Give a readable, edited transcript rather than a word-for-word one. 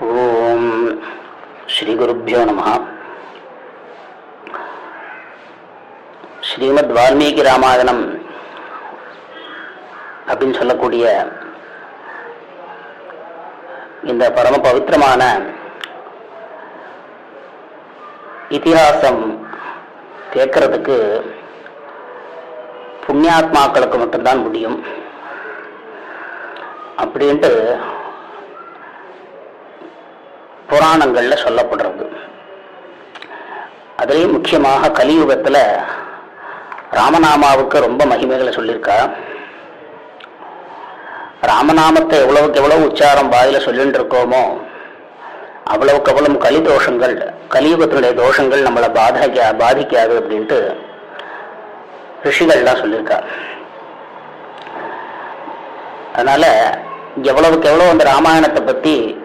ஓம் ஸ்ரீ குருப்யோ நமஹ. ஸ்ரீமத் வால்மீகி ராமாயணம் அப்படின்னு சொல்லக்கூடிய இந்த பரம பவித்திரமான இதிகாசம் கேட்கறதுக்கு புண்ணியாத்மாக்களுக்கு மட்டும்தான் முடியும் அப்படின்ட்டு புராணங்கள்ல சொல்லப்படுறது. அதுலேயும் முக்கியமாக கலியுகத்தில் ராமநாமாவுக்கு ரொம்ப மகிமைகளை சொல்லியிருக்கா. ராமநாமத்தை எவ்வளவுக்கு எவ்வளவு உச்சாரம் வாயில சொல்லிட்டு இருக்கோமோ அவ்வளவுக்கு அவ்வளவு கலியுகத்தினுடைய தோஷங்கள் நம்மளை பாதிக்காது அப்படின்ட்டு ரிஷிகள்லாம் சொல்லியிருக்கா. அதனால எவ்வளவுக்கு எவ்வளவு அந்த ராமாயணத்தை பத்தி